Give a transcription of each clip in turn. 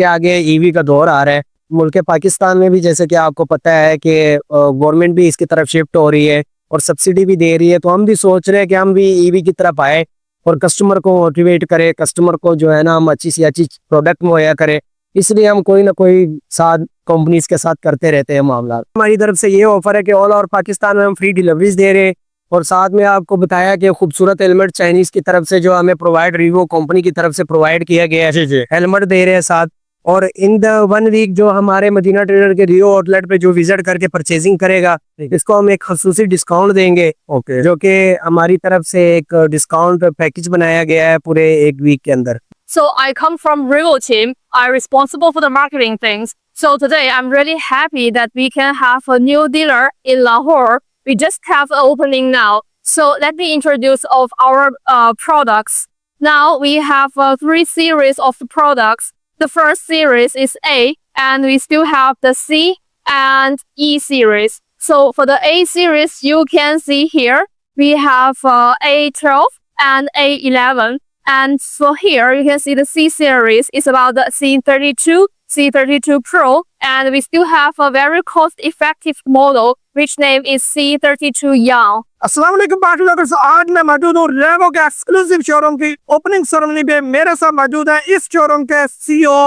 के आगे ईवी का दौर आ रहा है। मुल्क पाकिस्तान में भी जैसे कि आपको पता है कि गवर्नमेंट भी इसकी तरफ शिफ्ट हो रही है और सब्सिडी भी दे रही है, तो हम भी सोच रहे हैं कि हम भी ईवी की तरफ आए और कस्टमर को मोटिवेट करें, कस्टमर को जो है ना हम अच्छी से अच्छी प्रोडक्ट मुहैया करें। इसलिए हम कोई ना कोई साथ कंपनीज के साथ करते रहते हैं मामला। हमारी तरफ से ये ऑफर है कि ऑल ओवर पाकिस्तान में हम फ्री डिलीवरीज दे रहे हैं और साथ में आपको बताया कि खूबसूरत हेलमेट चाइनीज की तरफ से जो हमें प्रोवाइड रिवो कंपनी की तरफ से प्रोवाइड किया गया है, हेलमेट दे रहे हैं साथ। और इन द 1 वीक जो हमारे मदीना ट्रेडर के रियो आउटलेट पे जो विजिट करके परचेजिंग करेगा, इसको हम एक खसूसी डिस्काउंट देंगे, जो कि हमारी तरफ से एक डिस्काउंट पैकेज बनाया गया है पूरे 1 वीक के अंदर। So I come from Revo team. I'm responsible for the marketing things. So today I'm really happy that we can have a new dealer in Lahore. We just have an opening now. So let me introduce of our products. Now we have 3 series of the products. The first series is A, and we still have the C and E series. So for the A series, you can see here we have A12 and A11. And so here you can see the C series is about the C32, C32 Pro, and we still have a very cost-effective model which name is C32 Young. अस्सलाम वालेकुम partners, आज मैं मौजूद हूँ रेवो के exclusive showroom की opening ceremony पे। मेरे साथ मौजूद है इस शोरूम के सीईओ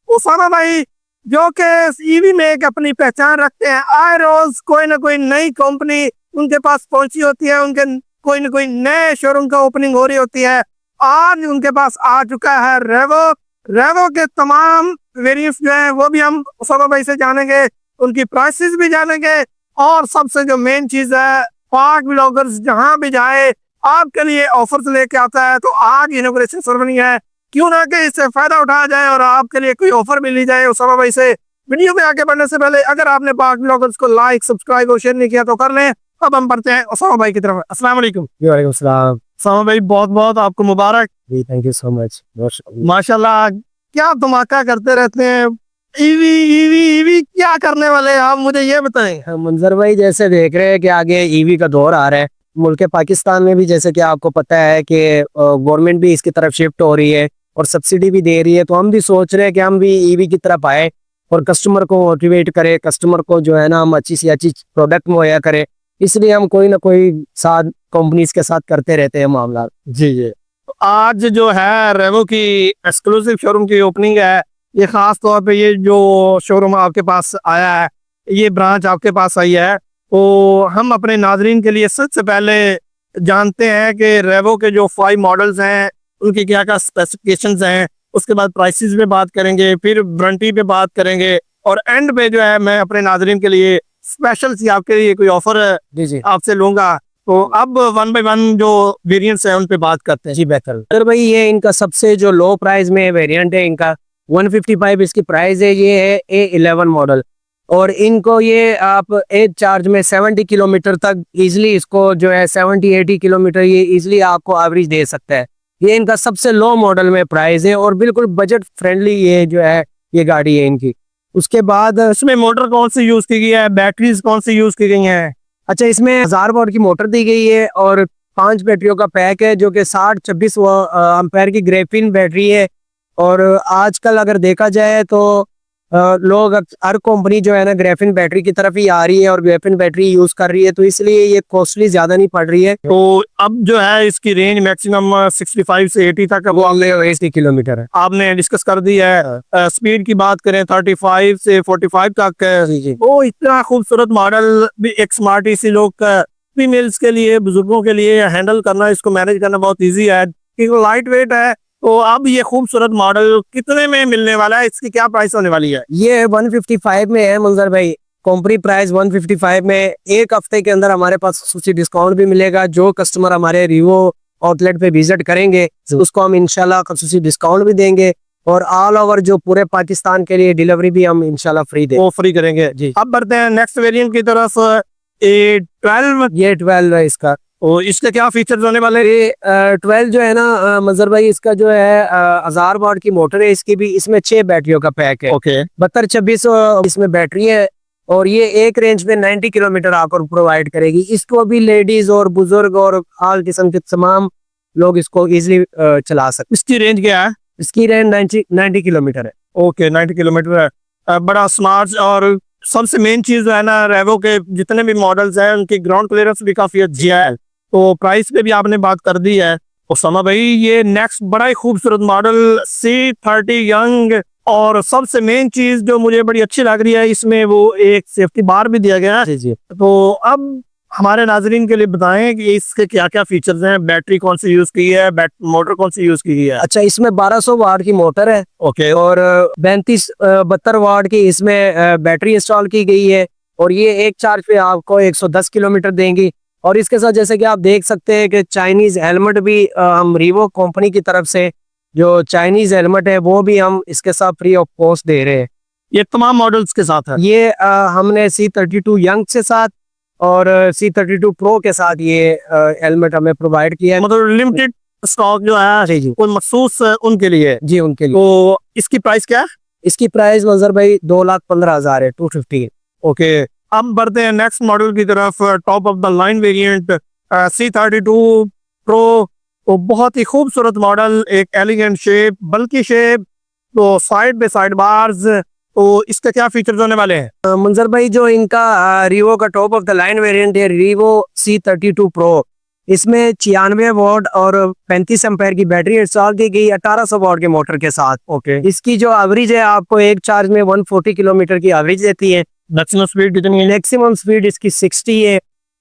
उसामा भाई, जो कि ईवी में एक अपनी पहचान रखते हैं। आए रोज कोई ना कोई नई कंपनी उनके पास पहुंची होती है, उनके कोई ना कोई नए शोरूम का ओपनिंग हो रही होती है। आज उनके पास आ चुका है रेवो के तमाम वेरिएंट्स जो है वो भी हम उसामा भाई से जानेंगे, उनकी प्राइसेस भी जानेंगे, और सबसे जो मेन चीज है, पाक ब्लॉगर्स जहां भी जाए आपके लिए ऑफर्स लेके आता है। तो आज इनॉग्रेशन सेरेमनी है, क्यों ना कि इससे फायदा उठाया जाए और आपके लिए कोई ऑफर मिली जाए उसामा भाई से। वीडियो में आगे बढ़ने से पहले अगर आपने पाक ब्लॉगर्स को लाइक, सब्सक्राइब और शेयर नहीं किया तो कर लें। अब हम बढ़ते हैं उसामा भाई की तरफ। अस्सलाम वालेकुम। वालेकुम सलाम। उसामा भाई बहुत बहुत आपको मुबारक। जी थैंक यू सो मच। माशाल्लाह, क्या धमाका करते रहते हैं। ईवी ईवी ईवी क्या करने वाले हैं आप, मुझे ये बताएं। मंजर भाई, जैसे देख रहे हैं कि आगे ईवी का दौर आ रहा है। मुल्क पाकिस्तान में भी जैसे कि आपको पता है कि गवर्नमेंट भी इसकी तरफ शिफ्ट हो रही है और सब्सिडी भी दे रही है, तो हम भी सोच रहे हैं कि हम भी ईवी की तरफ आए और कस्टमर को मोटिवेट करें, कस्टमर को जो है ना हम अच्छी से अच्छी प्रोडक्ट मुहैया करें। इसलिए हम कोई ना कोई साथ कंपनीज के साथ करते रहते हैं मामला। जी। आज जो है रेवो की एक्सक्लूसिव शोरूम की ओपनिंग है। ये खास तौर पे ये जो शोरूम आपके पास आया है, ये ब्रांच आपके पास आई है, तो हम अपने नाजरीन के लिए सबसे पहले जानते हैं कि रेवो के जो 5 मॉडल्स हैं उनकी क्या क्या स्पेसिफिकेशंस हैं। उसके बाद प्राइसेस पे बात करेंगे, फिर वारंटी पे बात करेंगे, और एंड पे जो है मैं अपने नाजरीन के लिए स्पेशल सी आपके लिए कोई ऑफर आपसे लूंगा। तो अब 1 बाय 1 जो वेरिएंट्स हैं उन पे बात करते हैं। जी बेहतर। अगर भाई ये इनका सबसे जो लो प्राइस में वेरिएंट है, इनका 155 इसकी प्राइस है। ये है A11 मॉडल, और इनको ये आप एज चार्ज में 70 किलोमीटर तक इजिली, इसको जो है 70-80 किलोमीटर ये इजिली आपको एवरेज दे सकता है। ये इनका सबसे लो मॉडल में प्राइस है और बिल्कुल बजट फ्रेंडली ये जो है ये गाड़ी है इनकी। उसके बाद इसमें मोटर कौन सी यूज की गई है, बैटरीज कौन सी यूज की गई हैं? अच्छा, इसमें 1000 वॉट की मोटर दी गई है और 5 बैटरियों का पैक है, जो कि 60-26 एम्पेयर की ग्रेफिन बैटरी है। और आजकल अगर देखा जाए तो लोग हर कंपनी जो है ना ग्रेफिन बैटरी की तरफ ही आ रही है और ग्रेफिन बैटरी यूज कर रही है, तो इसलिए ये कॉस्टली ज्यादा नहीं पड़ रही है। तो अब जो है इसकी रेंज मैक्सिमम 65 से 80 तक वो 80 किलोमीटर है, आपने डिस्कस कर दी है। स्पीड की बात करें 35 से 45 तक है। वो इतना खूबसूरत मॉडल भी एक स्मार्ट इसी लोग फीमेल्स के लिए, बुजुर्गों के लिए हैंडल करना, इसको मैनेज करना बहुत ईजी है क्योंकि लाइट वेट है। तो अब ये खूबसूरत मॉडल कितने में मिलने वाला है, इसकी क्या प्राइस होने वाली है? ये 155 में है मंजर भाई। कंपनी प्राइस 155 में। एक हफ्ते के अंदर हमारे पास सूची डिस्काउंट भी मिलेगा। जो कस्टमर हमारे रिवो आउटलेट पे विजिट करेंगे उसको हम इंशाल्लाह खसूसी डिस्काउंट भी देंगे, और ऑल ओवर जो पूरे पाकिस्तान के लिए डिलीवरी भी हम इंशाल्लाह फ्री देंगे। वो फ्री करेंगे जी। अब बढ़ते हैं नेक्स्ट वेरिएंट की तरफ। A12, ये 12 है इसका। और इसके क्या फीचर्स होने वाले? ये 12 जो है ना मजर भाई, इसका जो है 1000 वाट की मोटर है इसकी भी। इसमें 6 बैटरियों का पैक है। ओके। 72-26 इसमें बैटरी है, और ये एक रेंज में 90 किलोमीटर आपको प्रोवाइड करेगी। इसको भी लेडीज और बुजुर्ग और आल किस्म के तमाम लोग इसको इजिली चला सकते। इसकी रेंज क्या है? इसकी रेंज 90 किलोमीटर है। ओके 90 किलोमीटर है। बड़ा स्मार्ट और सबसे मेन चीज़ जो है ना, रेवो के जितने भी मॉडल्स हैं उनकी ग्राउंड क्लियरेंस भी काफ़ी अच्छी है। तो प्राइस पे भी आपने बात कर दी है। उसामा भाई, ये नेक्स्ट बड़ा ही खूबसूरत मॉडल C30 यंग, और सबसे मेन चीज़ जो मुझे बड़ी अच्छी लग रही है, इसमें वो एक सेफ्टी बार भी दिया गया है। जी जी। तो अब हमारे नाजरीन के लिए बताएं कि इसके क्या क्या फीचर्स हैं, बैटरी कौन सी यूज़ की है, मोटर कौन सी यूज़ की गई है। अच्छा, इसमें 1200 वाट की मोटर है ओके और 32-72 वाट की इसमें बैटरी इंस्टॉल की गई है, और ये एक चार्ज पे आपको 110 किलोमीटर देंगी। और इसके साथ जैसे कि आप देख सकते हैं कि चाइनीज हेलमेट भी हम रीवो कंपनी की तरफ से जो चाइनीज हेलमेट है वो भी हम इसके साथ फ्री ऑफ कॉस्ट दे रहे हैं। ये तमाम मॉडल्स के साथ है। ये हमने C32 यंग के साथ और C32 प्रो के साथ ये हेलमेट हमें प्रोवाइड किया है। मतलब लिमिटेड स्टॉक जो है जी जी वो मखसूस उनके लिए। जी, उनके लिए। तो इसकी प्राइस क्या है? इसकी प्राइस मंजर भाई 2,15,000 है, 215। ओके, अब बढ़ते हैं नेक्स्ट मॉडल की तरफ, top of the line variant C32 pro. तो बहुत ही खूबसूरत मॉडल, एक एलिगेंट शेप, बल्कि शेप, तो साइड बाय साइड बार्स। तो इसके क्या फीचर्स होने वाले हैं? मंजर भाई, जो इनका रीवो का top of the line variant है रीवो C32 प्रो, इसमें 96 वॉट और 35 एम्पेयर की बैटरी इंस्टॉल की गई 1800 वॉट के मोटर के साथ। ओके, इसकी जो एवरेज है आपको एक चार्ज में 140 किलोमीटर की एवरेज देती है। मैक्सिमम स्पीड कितनी है? मैक्सिमम स्पीड इसकी 60 है।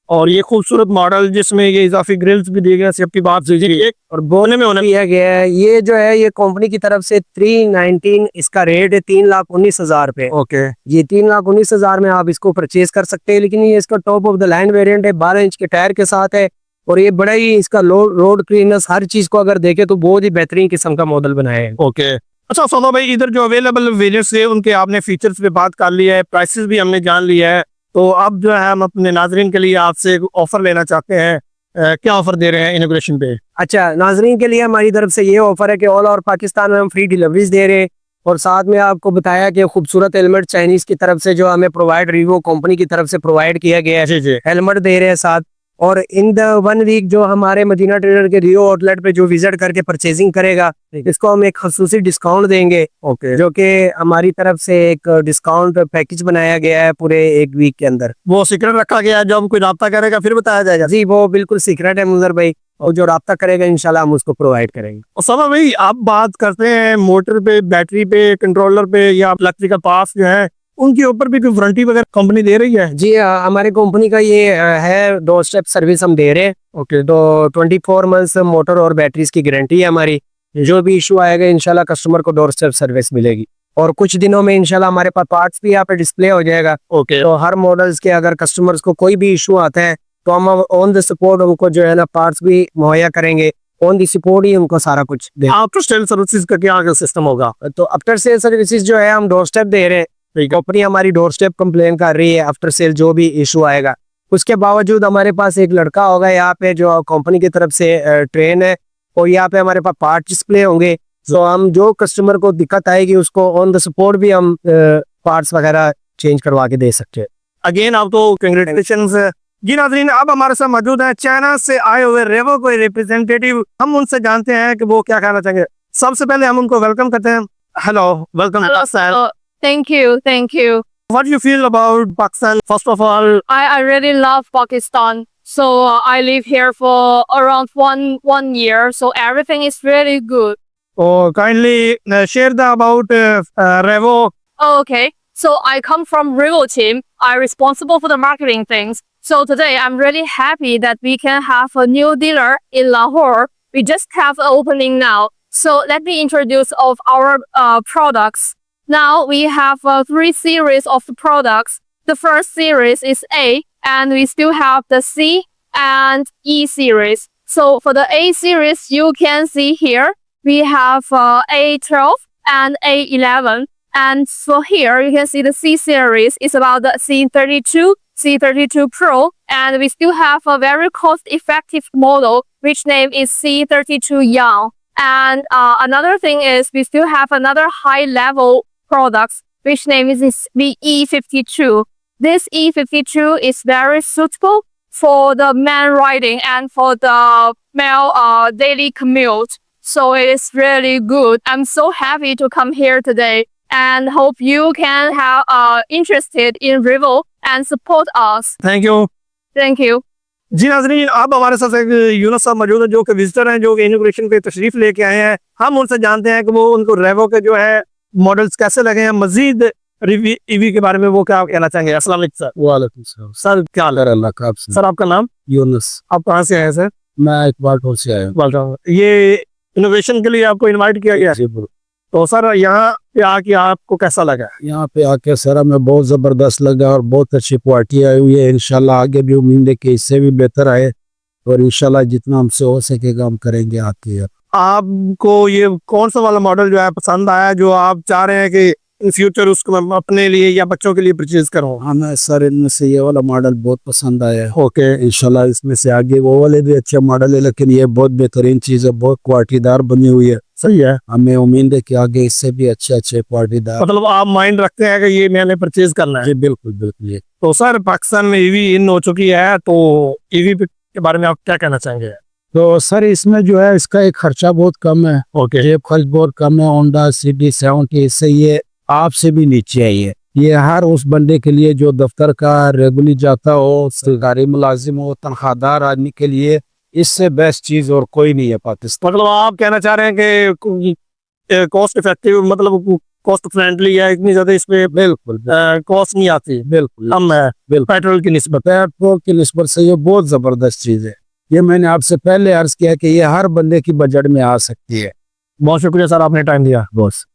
और ये खूबसूरत मॉडल जिसमें ये इजाफी ग्रिल्स भी दिए गए, सेफ्टी बार्स दी गई है, और बोने में होने दिया गया है। ये जो है ये कंपनी की तरफ से 319 इसका रेट है, 3,19,000 रुपए। ओके, ये 3,19,000 में आप इसको परचेज कर सकते हैं। लेकिन ये इसका top of the line variant है, 12 इंच के टायर के साथ है, और ये बड़ा ही इसका रोड क्लीननेस हर चीज को अगर देखे तो बहुत ही बेहतरीन किस्म का मॉडल बनाया है। ओके। अच्छा सोना भाई, इधर जो अवेलेबल वेरिएंट्स है उनके आपने फीचर्स पे बात कर लिया है, प्राइसेस भी हमने जान लिया है। तो अब जो है हम अपने नाजरीन के लिए आपसे ऑफर लेना चाहते हैं। क्या ऑफर दे रहे हैं इनोग्रेशन पे? अच्छा, नाजरीन के लिए हमारी तरफ से ये ऑफर है कि ऑल ओवर पाकिस्तान में हम फ्री डिलीवरीज दे रहे हैं, और साथ में आपको बताया कि खूबसूरत हेलमेट चाइनीज की तरफ से जो हमें प्रोवाइड रीवो कंपनी की तरफ से प्रोवाइड किया गया है, जी। हेलमेट दे रहे हैं साथ। और इन द 1 वीक जो हमारे मदीना ट्रेडर के रियो आउटलेट पे जो विजिट करके परचेजिंग करेगा, इसको हम एक खसूसी डिस्काउंट देंगे। ओके, जो कि हमारी तरफ से एक डिस्काउंट पैकेज बनाया गया है पूरे 1 वीक के अंदर। वो सीक्रेट रखा गया है, जब कोई राब्ता करेगा फिर बताया जाएगा। जी, वो बिल्कुल सीक्रेट है मुजर भाई, और जो राब्ता करेगा इंशाल्लाह हम उसको प्रोवाइड करेंगे। उसामा भाई, आप बात करते हैं मोटर पे, बैटरी पे, कंट्रोलर पे या इलेक्ट्रिकल पार्ट्स जो है उनके ऊपर भी कोई वारंटी वगैरह कंपनी दे रही है? जी, हमारे कंपनी का ये है 2 स्टेप सर्विस हम दे रहे हैं। ओके, तो 24 मंथ्स मोटर और बैटरीज की गारंटी है हमारी। जो भी इशू आएगा इंशाल्लाह कस्टमर को 2 स्टेप सर्विस मिलेगी, और कुछ दिनों में इंशाल्लाह हमारे पास पार्ट्स भी यहाँ पे डिस्प्ले हो जाएगा। ओके, तो हर मॉडल्स के अगर कस्टमर्स को कोई भी इशू आता है तो हम ऑन द सपोर्ट उनको जो है ना पार्ट्स भी मुहैया करेंगे, ऑन द सपोर्ट ही उनको सारा कुछ दे। आफ्टर सेल सर्विसेज का क्या सिस्टम होगा? तो आफ्टर सेल सर्विसेज जो है हम 2 स्टेप दे रहे हैं। कंपनी हमारी 2 स्टेप कंप्लेन कर रही है आफ्टर सेल जो भी इशू आएगा। उसके बावजूद हमारे पास एक लड़का होगा यहाँ पे जो कंपनी की तरफ से ट्रेन है, और यहाँ पे हमारे पास पार्ट डिस्प्ले होंगे। तो हम जो कस्टमर को दिक्कत आएगी उसको ऑन द सपोर्ट भी हम पार्ट्स वगैरह चेंज करवा के दे सकते हैं। अगेन आप तो कंग्रेचुलेशंस। जी नाज़रीन, अब हमारे साथ मौजूद है चाइना से आए हुए रेवो कोई रिप्रेजेंटेटिव। हम उनसे जानते हैं कि वो क्या कहना चाहेंगे। सबसे पहले हम उनको वेलकम करते हैं। Hello, welcome sir. Thank you, thank you. What do you feel about Pakistan? First of all, I really love Pakistan. So I live here for around one year. So everything is really good. kindly share the about Revo. Okay. So I come from Revo team. I'm responsible for the marketing things. So today I'm really happy that we can have a new dealer in Lahore. We just have an opening now. So let me introduce of our products. Now we have 3 series of the products. The first series is A, and we still have the C and E series. So for the A series, you can see here, we have A12 and A11. And so here you can see the C series is about the C32, C32 Pro, and we still have a very cost-effective model, which name is C32 Young. And another thing is we still have another high-level products, which name is the E52. This E52 is very suitable for the man riding and for the male daily commute. So it is really good. I'm so happy to come here today and hope you can have interested in Revo and support us. Thank you. Thank you. जी नाज़रीन, अब हमारे साथ एक यूनुस साहब मौजूद है जो कि विजिटर हैं, जो कि इनॉग्रेशन पे तशरीफ लेके आए हैं। हम उनसे जानते हैं कि वो उनको रेवो के जो है मॉडल्स कैसे लगे हैं, मजीद ईवी के बारे में वो क्या कहना चाहेंगे। अस्सलाम वालेकुम सर। वालेकुम सलाम। सर क्या हाल है? अल्लाह का आपसे। सर आपका नाम? यूनुस। आप कहाँ से आए सर? मैं इकबाल टोल से आया हूँ। बोल रहा हूँ, ये इनोवेशन के लिए आपको इनवाइट किया गया। जी बिल्कुल। तो सर यहाँ पे आके आपको कैसा लगा? यहाँ पे आके सर हमें बहुत जबरदस्त लगा और बहुत अच्छी क्वालिटी आई हुई है। इंशाल्लाह आगे भी उम्मीद है कि इससे भी बेहतर आए और इंशाल्लाह जितना हमसे हो सकेगा हम करेंगे आपके यहाँ। आपको ये कौन सा वाला मॉडल जो है पसंद आया, जो आप चाह रहे हैं कि इन फ्यूचर उसको मैं अपने लिए या बच्चों के लिए परचेज करूँ? हमें सर इनमें से ये वाला मॉडल बहुत पसंद आया है। ओके, इंशाल्लाह इसमें से आगे वो वाले भी अच्छे मॉडल है, लेकिन ये बहुत बेहतरीन चीज है, बहुत क्वालिटीदार बनी हुई है। सही है। हमें उम्मीद है कि आगे इससे भी अच्छे अच्छे क्वालिटीदार। मतलब आप माइंड रखते हैं कि ये मैंने परचेज करना है? जी बिल्कुल बिल्कुल। ये तो सर पाकिस्तान में ईवी इन हो चुकी है, तो ईवी के बारे में आप क्या कहना चाहेंगे? तो सर इसमें जो है इसका एक खर्चा बहुत कम है। ओके, जेब खर्च बहुत कम है। होंडा CD70 इससे ये आपसे भी नीचे है। ये हर उस बंदे के लिए जो दफ्तर का रेगुलर जाता हो, सरकारी मुलाजिम हो, तनख्वाहदार आदमी के लिए इससे बेस्ट चीज और कोई नहीं है पाकिस्तान। मतलब आप कहना चाह रहे हैं कि कॉस्ट इफेक्टिव, मतलब कॉस्ट फ्रेंडली है, इतनी ज्यादा इसमें बिल्कुल कॉस्ट नहीं आती, बिल्कुल कम है बिल्कुल। पेट्रोल की निस्बत। पेट्रोल की निस्बत से ये बहुत जबरदस्त चीज है। ये मैंने आपसे पहले अर्ज किया कि ये हर बंदे की बजट में आ सकती है। बहुत शुक्रिया सर, आपने टाइम दिया। बॉस।